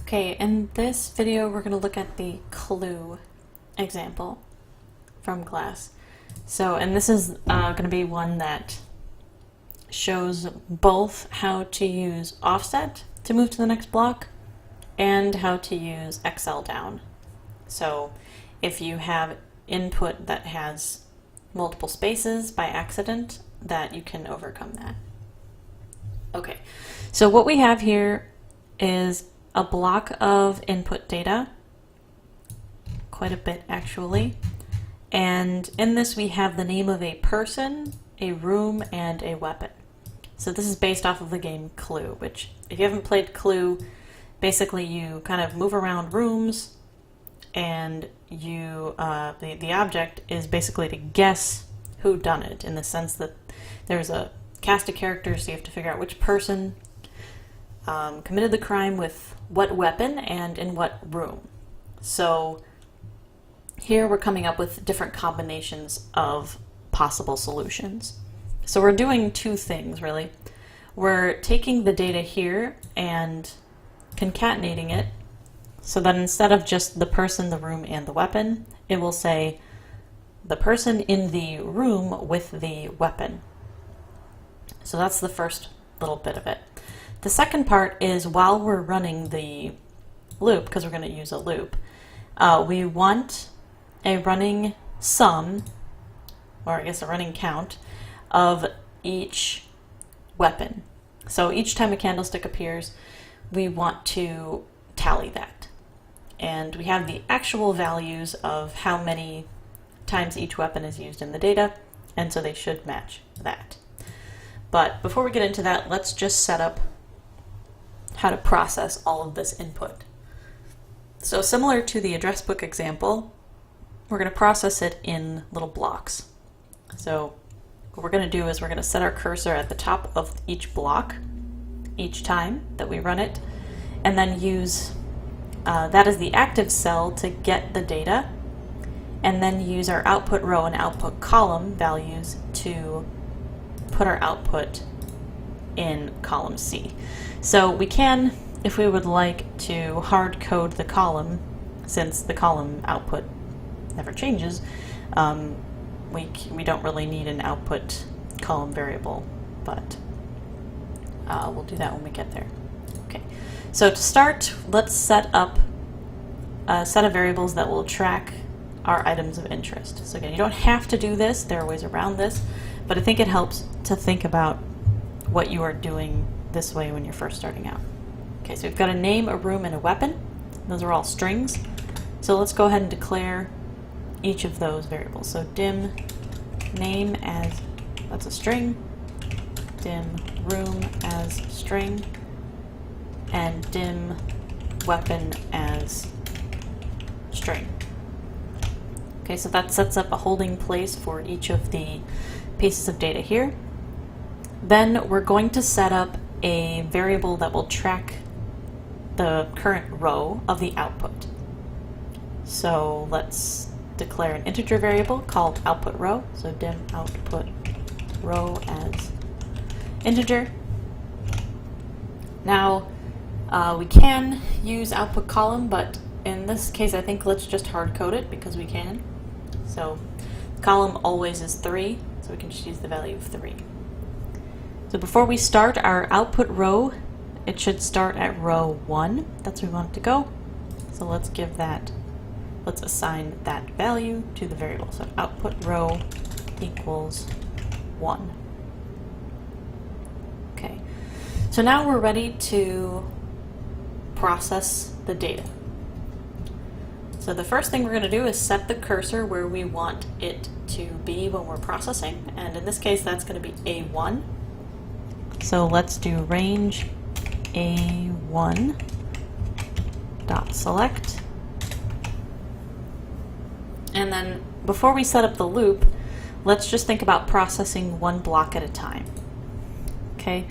Okay, in this video we're going to look at the clue example from class. And this is going to be one that shows both how to use offset to move to the next block and how to use xlDown. So if you have input that has multiple spaces by accident, that you can overcome that. Okay, so what we have here is a block of input data, quite a bit actually, and in this we have the name of a person, a room, and a weapon. So this is based off of the game Clue, which if you haven't played Clue, basically you kind of move around rooms and you the object is basically to guess who done it, in the sense that there's a cast of characters, so you have to figure out which person committed the crime with what weapon and in what room. So here we're coming up with different combinations of possible solutions. So we're doing two things really. We're taking the data here and concatenating it so that instead of just the person, the room, and the weapon, it will say the person in the room with the weapon. So that's the first little bit of it. The second part is, while we're running the loop, because we're going to use a loop, we want a running sum, or I guess a running count, of each weapon. So each time a candlestick appears, we want to tally that. And we have the actual values of how many times each weapon is used in the data, and so they should match that. But before we get into that, let's just set up how to process all of this input. So similar to the address book example, we're going to process it in little blocks. So what we're going to do is we're going to set our cursor at the top of each block each time that we run it, and then use that as the active cell to get the data, and then use our output row and output column values to put our output in column C. So we can, if we would like, to hard code the column, since the column output never changes. We don't really need an output column variable, but we'll do that when we get there. Okay, so to start, let's set up a set of variables that will track our items of interest. So again, you don't have to do this, there are ways around this, but I think it helps to think about what you are doing this way when you're first starting out. Okay, so we've got a name, a room, and a weapon. Those are all strings. So let's go ahead and declare each of those variables. So dim name as, that's a string, dim room as string, and dim weapon as string. Okay, so that sets up a holding place for each of the pieces of data here. Then we're going to set up a variable that will track the current row of the output. So let's declare an integer variable called output row. So dim output row as integer. Now we can use output column, but in this case I think let's just hard code it because we can. So column always is 3, so we can just use the value of 3. So before we start our output row, it should start at row 1. That's where we want it to go. So let's give that, let's assign that value to the variable. So output row equals 1. Okay, so now we're ready to process the data. So the first thing we're going to do is set the cursor where we want it to be when we're processing, and in this case that's going to be A1. So let's do range A1 dot select, and then before we set up the loop, let's just think about processing one block at a time. Okay,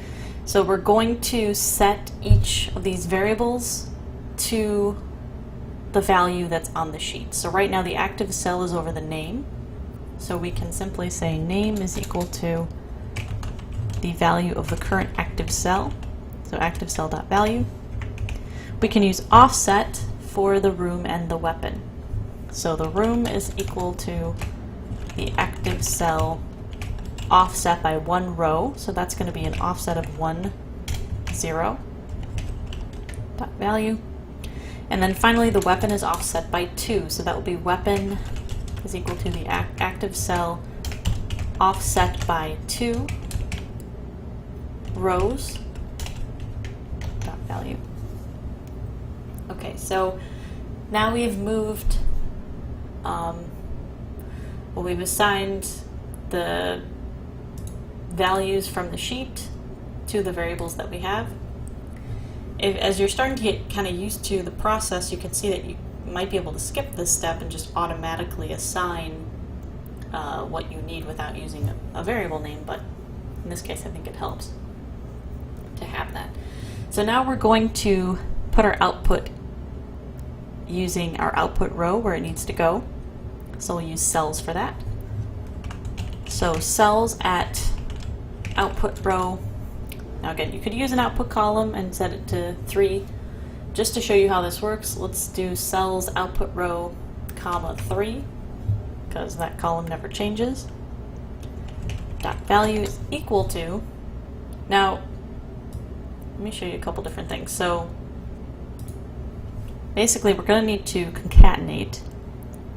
so we're going to set each of these variables to the value that's on the sheet. So right now the active cell is over the name, so we can simply say name is equal to the value of the current active cell, so active cell.value. we can use offset for the room and the weapon. So the room is equal to the active cell offset by 1 row, so that's going to be an offset of 1, 0, dot value. And then finally the weapon is offset by 2, so that will be weapon is equal to the active cell offset by 2 rows, dot value. Okay, so now we've moved, we've assigned the values from the sheet to the variables that we have. As you're starting to get kind of used to the process, you can see that you might be able to skip this step and just automatically assign what you need without using a variable name, but in this case I think it helps to have that. So now we're going to put our output using our output row where it needs to go. So we'll use cells for that. So cells at output row. Now again, you could use an output column and set it to 3. Just to show you how this works, let's do cells output row, comma 3, because that column never changes. Dot value is equal to, now let me show you a couple different things. So basically we're going to need to concatenate,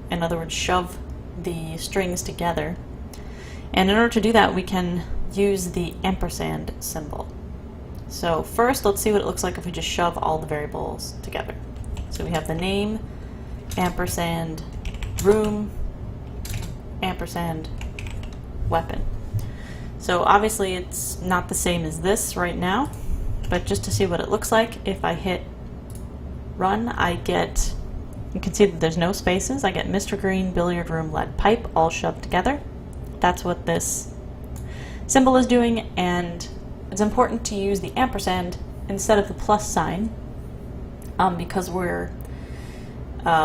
in other words shove the strings together, and in order to do that we can use the ampersand symbol. So first let's see what it looks like if we just shove all the variables together. So we have the name, ampersand, room, ampersand, weapon. So obviously it's not the same as this right now, but just to see what it looks like, if I hit run, I get, you can see that there's no spaces. I get Mr. Green, billiard room, lead pipe, all shoved together. That's what this symbol is doing, and it's important to use the ampersand instead of the plus sign because we're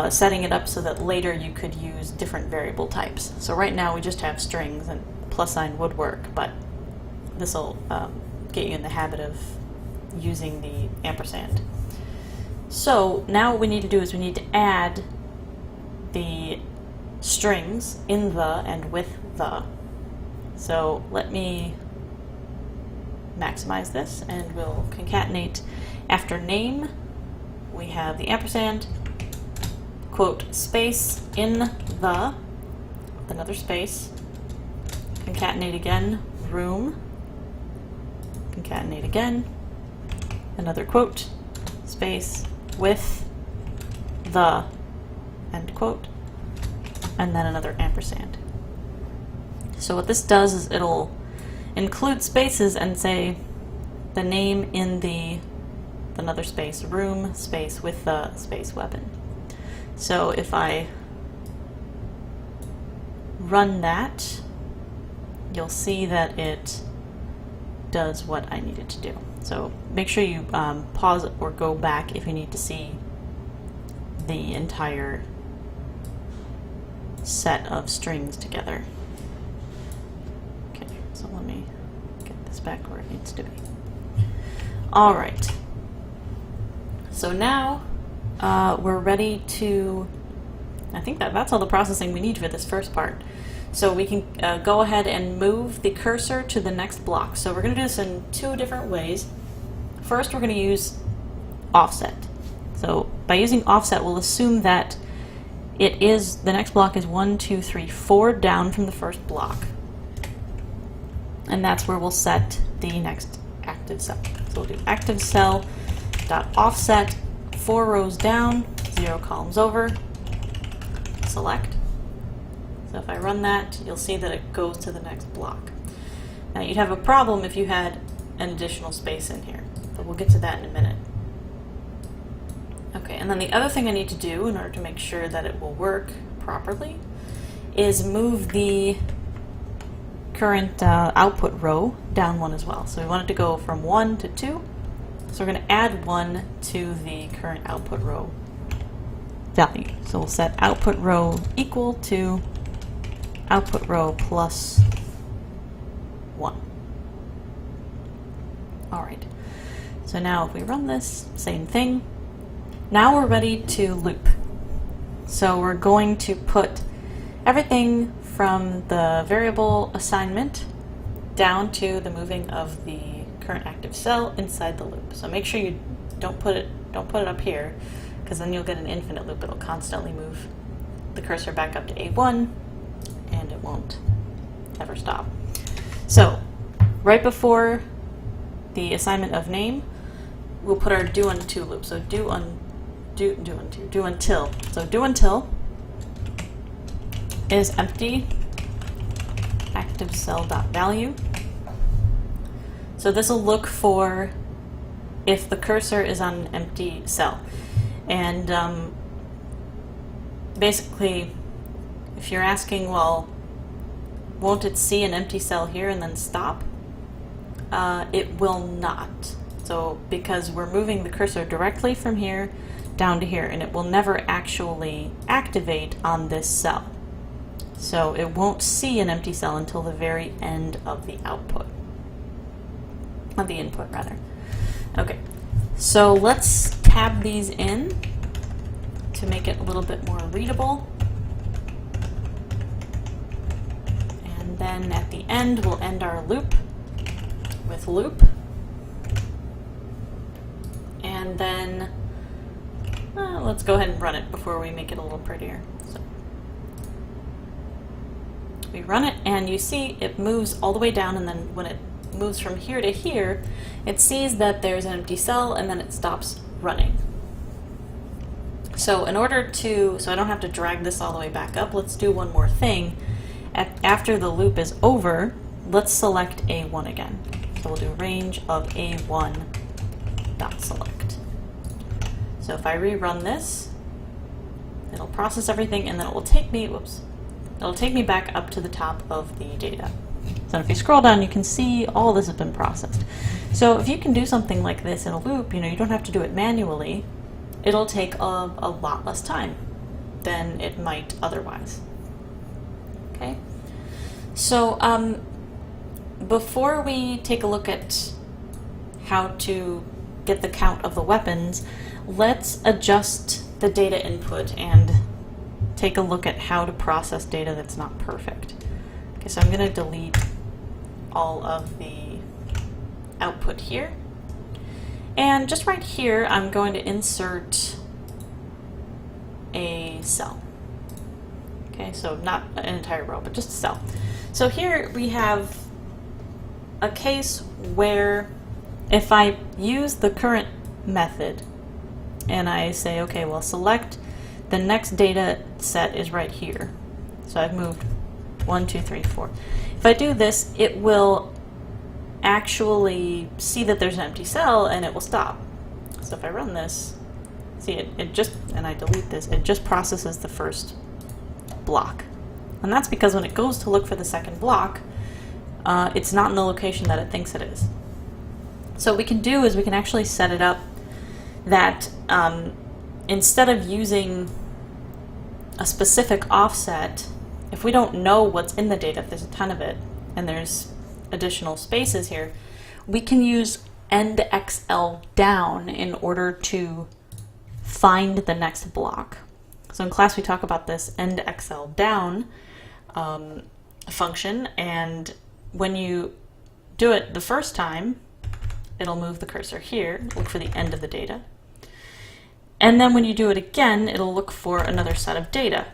setting it up so that later you could use different variable types. So right now we just have strings, and plus sign would work, but this will get you in the habit of using the ampersand. So now what we need to do is we need to add the strings in the and with the. So let me maximize this and we'll concatenate. After name we have the ampersand, quote, space, in the, another space, concatenate again, room, concatenate again, another quote, space, with the, end quote, and then another ampersand. So what this does is it'll include spaces and say the name in the another space, room, space, with the, space, weapon. So if I run that, you'll see that it does what I need it to do. So make sure you pause or go back if you need to see the entire set of strings together. Okay, so let me get this back where it needs to be. All right. So now we're ready to, I think that's all the processing we need for this first part. So we can go ahead and move the cursor to the next block. So we're going to do this in two different ways. First, we're going to use offset. So by using offset, we'll assume that it is, the next block is 1, 2, 3, 4 down from the first block. And that's where we'll set the next active cell. So we'll do active cell dot offset 4 rows down, 0 columns over, select. So if I run that, you'll see that it goes to the next block. Now you'd have a problem if you had an additional space in here, but we'll get to that in a minute. Okay, and then the other thing I need to do in order to make sure that it will work properly is move the current output row down 1 as well. So we want it to go from 1 to 2. So we're going to add 1 to the current output row value. So we'll set output row equal to output row plus 1. All right. So now if we run this, same thing. Now we're ready to loop. So we're going to put everything from the variable assignment down to the moving of the current active cell inside the loop. So make sure you don't put it up here, because then you'll get an infinite loop. It'll constantly move the cursor back up to A1 and it won't ever stop. So right before the assignment of name, we'll put our do unto loop. So do until. So do until is empty active cell dot value. So this will look for if the cursor is on an empty cell. And basically, if you're asking, well, won't it see an empty cell here and then stop? It will not. So because we're moving the cursor directly from here down to here, and it will never actually activate on this cell. So it won't see an empty cell until the very end of the output. Of the input, rather. Okay, so let's tab these in to make it a little bit more readable. And then at the end, we'll end our loop with loop. And then let's go ahead and run it before we make it a little prettier. So we run it, and you see it moves all the way down, and then when it moves from here to here, it sees that there's an empty cell, and then it stops running. So in order to, so I don't have to drag this all the way back up, let's do one more thing. After the loop is over, let's select A1 again. So we'll do range of A1 dot select. So if I rerun this, it'll process everything, and then it will take me, it'll take me back up to the top of the data. So if you scroll down, you can see all this has been processed. So if you can do something like this in a loop, you don't have to do it manually. It'll take a lot less time than it might otherwise. Okay. So before we take a look at how to get the count of the weapons, let's adjust the data input and take a look at how to process data that's not perfect. Okay, so I'm going to delete all of the output here. And just right here, I'm going to insert a cell. Okay, so not an entire row, but just a cell. So here we have a case where if I use the current method and I say, okay, well, select the next data set is right here. So I've moved 1, 2, 3, 4. If I do this, it will actually see that there's an empty cell and it will stop. So if I run this, see it just, and I delete this, it just processes the first block. And that's because when it goes to look for the second block, it's not in the location that it thinks it is. So what we can do is we can actually set it up that instead of using a specific offset, if we don't know what's in the data, if there's a ton of it, and there's additional spaces here, we can use end xlDown in order to find the next block. So in class we talk about this end xlDown function, and when you do it the first time, it'll move the cursor here, look for the end of the data. And then when you do it again, it'll look for another set of data.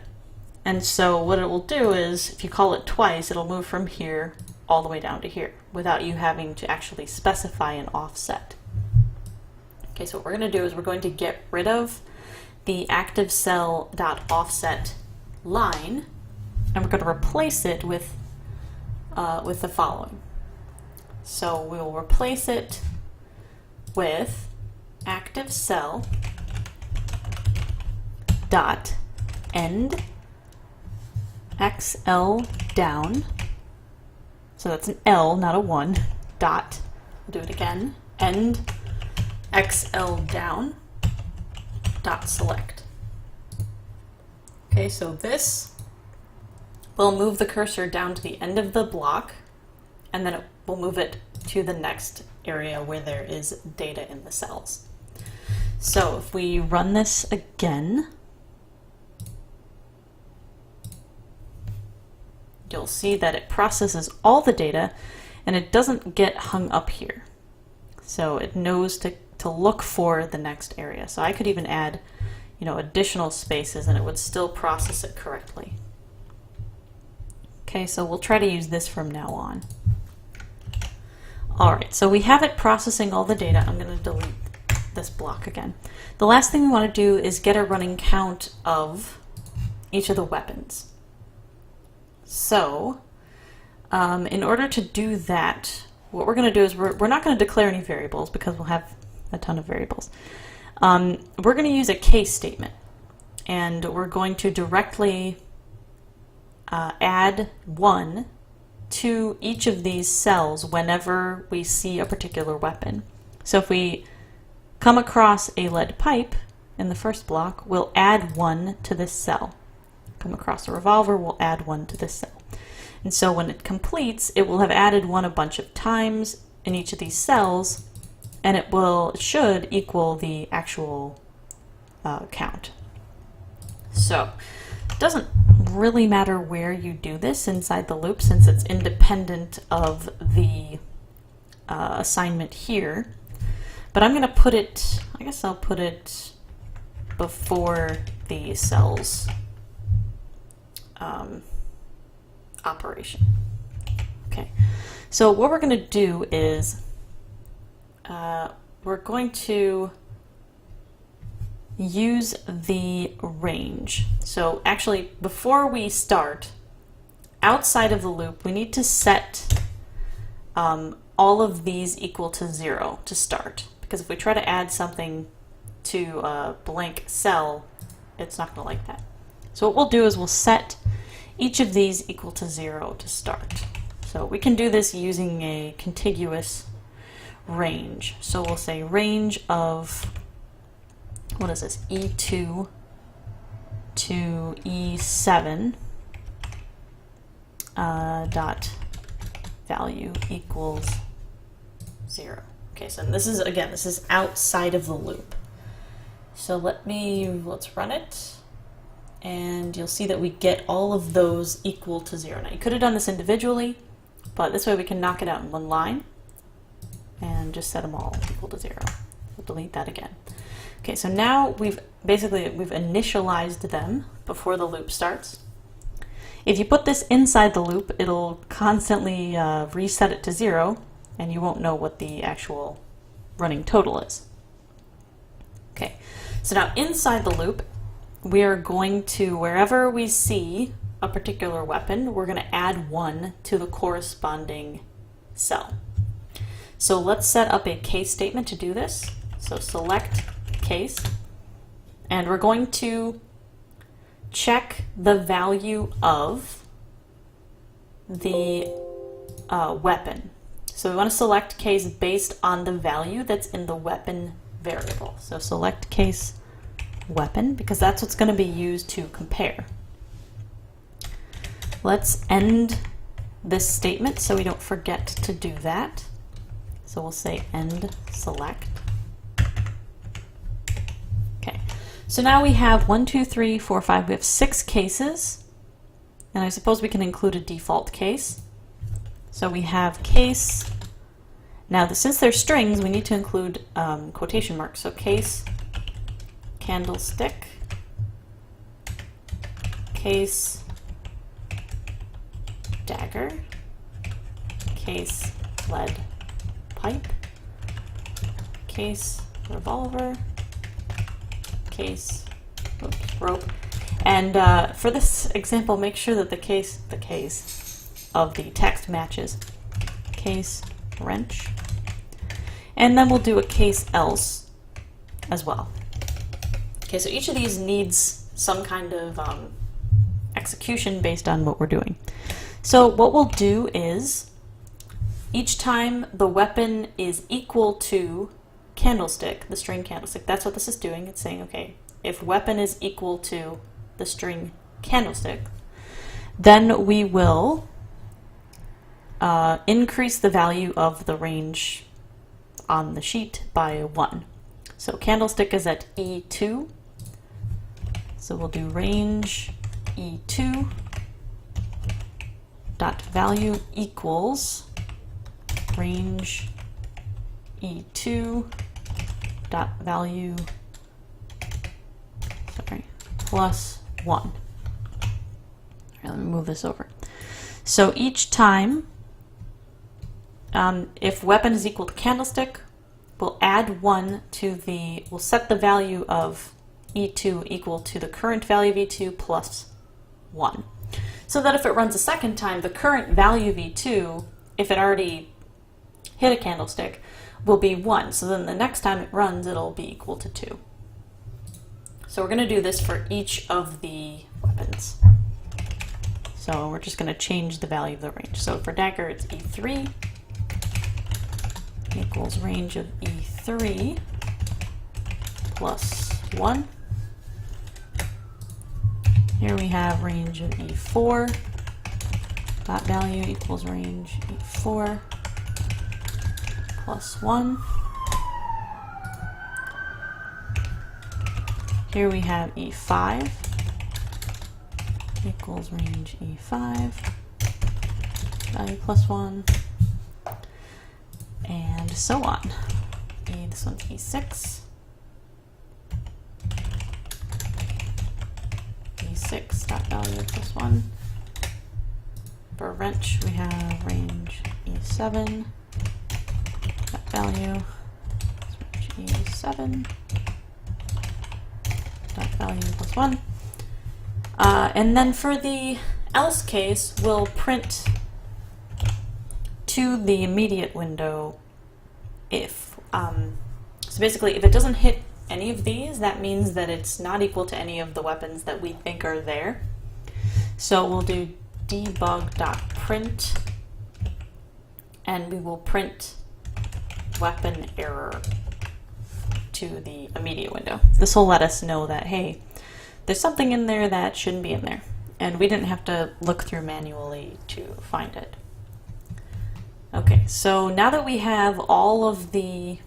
And so what it will do is, if you call it twice, it'll move from here all the way down to here without you having to actually specify an offset. Okay, so what we're going to do is we're going to get rid of the active cell dot offset line, and we're going to replace it with the following. So we'll replace it with active cell dot end xlDown. So that's an L, not a 1, dot, I'll do it again, end xlDown dot select. Okay, so this will move the cursor down to the end of the block, and then it will move it to the next area where there is data in the cells. So if we run this again, you'll see that it processes all the data and it doesn't get hung up here. So it knows to look for the next area. So I could even add, additional spaces and it would still process it correctly. Okay, so we'll try to use this from now on. All right, so we have it processing all the data. I'm going to delete this block again. The last thing we want to do is get a running count of each of the weapons. So in order to do that, what we're going to do is we're not going to declare any variables because we'll have a ton of variables. We're going to use a case statement, and we're going to directly add 1 to each of these cells whenever we see a particular weapon. So if we come across a lead pipe in the first block, we'll add 1 to this cell. Come across a revolver, we'll add 1 to this cell. And so when it completes, it will have added 1 a bunch of times in each of these cells, and it should equal the actual count. So it doesn't really matter where you do this inside the loop since it's independent of the assignment here. But I'm going to put it, I guess I'll put it before the cells operation. Okay, so what we're going to do is we're going to use the range. So actually, before we start, outside of the loop, we need to set all of these equal to 0 to start. Because if we try to add something to a blank cell, it's not going to like that. So what we'll do is we'll set each of these equal to 0 to start. So we can do this using a contiguous range. So we'll say range of, what is this, E2 to E7 dot value equals 0. Okay, so this is, again, this is outside of the loop. So let's run it, and you'll see that we get all of those equal to 0. Now you could have done this individually, but this way we can knock it out in one line and just set them all equal to 0. We'll delete that again. Okay, so now we've initialized them before the loop starts. If you put this inside the loop, it'll constantly reset it to 0, and you won't know what the actual running total is. Okay, so now inside the loop, we are going to, wherever we see a particular weapon, we're going to add 1 to the corresponding cell. So let's set up a case statement to do this. So select case, and we're going to check the value of the weapon. So we want to select case based on the value that's in the weapon variable. So select case weapon, because that's what's going to be used to compare. Let's end this statement so we don't forget to do that. So we'll say end select. Okay, so now we have 1, 2, 3, 4, 5, we have 6 cases, and I suppose we can include a default case. So we have case. Now, since they're strings, we need to include quotation marks. So case candlestick, case dagger, case lead pipe, case revolver, case rope. And for this example, make sure that the case of the text matches case wrench. And then we'll do a case else as well. Okay, so each of these needs some kind of execution based on what we're doing. So what we'll do is, each time the weapon is equal to candlestick, the string candlestick, that's what this is doing. It's saying, okay, if weapon is equal to the string candlestick, then we will increase the value of the range on the sheet by 1. So candlestick is at E2. So we'll do range E2 dot value equals range E2 dot value plus 1. All right, let me move this over. So each time, if weapon is equal to candlestick, we'll add 1 to we'll set the value of E2 equal to the current value of E2 plus 1. So that if it runs a second time, the current value of E2, if it already hit a candlestick, will be 1. So then the next time it runs, it'll be equal to 2. So we're going to do this for each of the weapons. So we're just going to change the value of the range. So for dagger, it's E3 equals range of E3 plus 1. Here we have range of E4. That value equals range E4 plus 1. Here we have E5 equals range E5, value plus 1, and so on. This one's E6. E6, that value plus 1. For wrench, we have range E7, that value, range E7. That value plus 1. And then for the else case, we'll print to the immediate window if. So basically, if it doesn't hit any of these, that means that it's not equal to any of the weapons that we think are there. So we'll do debug.print, and we will print weapon error to the immediate window. This will let us know that, hey, there's something in there that shouldn't be in there. And we didn't have to look through manually to find it. Okay, so now that we have all of the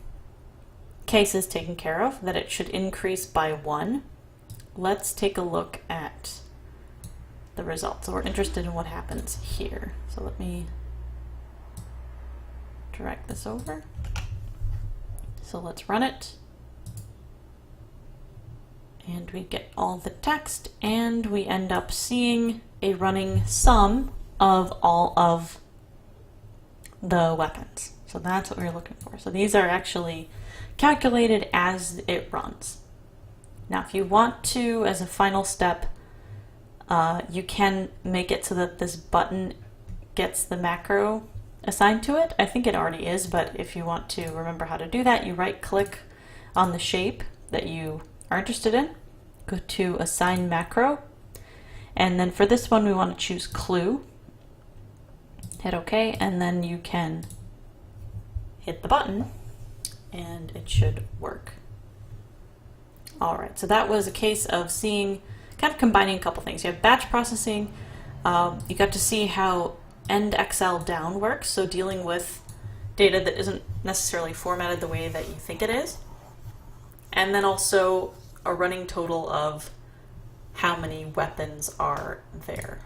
cases taken care of, that it should increase by 1, let's take a look at the results. So we're interested in what happens here. So let me drag this over. So let's run it. And we get all the text, and we end up seeing a running sum of all of the weapons. So that's what we're looking for. So these are actually calculated as it runs. Now, if you want to, as a final step, you can make it so that this button gets the macro assigned to it. I think it already is, but if you want to remember how to do that, you right-click on the shape that you are interested in, go to Assign Macro, and then for this one we want to choose Clue. Hit OK, and then you can hit the button, and it should work. Alright, so that was a case of seeing, kind of combining a couple things. You have batch processing, you got to see how xlDown works, so dealing with data that isn't necessarily formatted the way that you think it is. And then also a running total of how many weapons are there.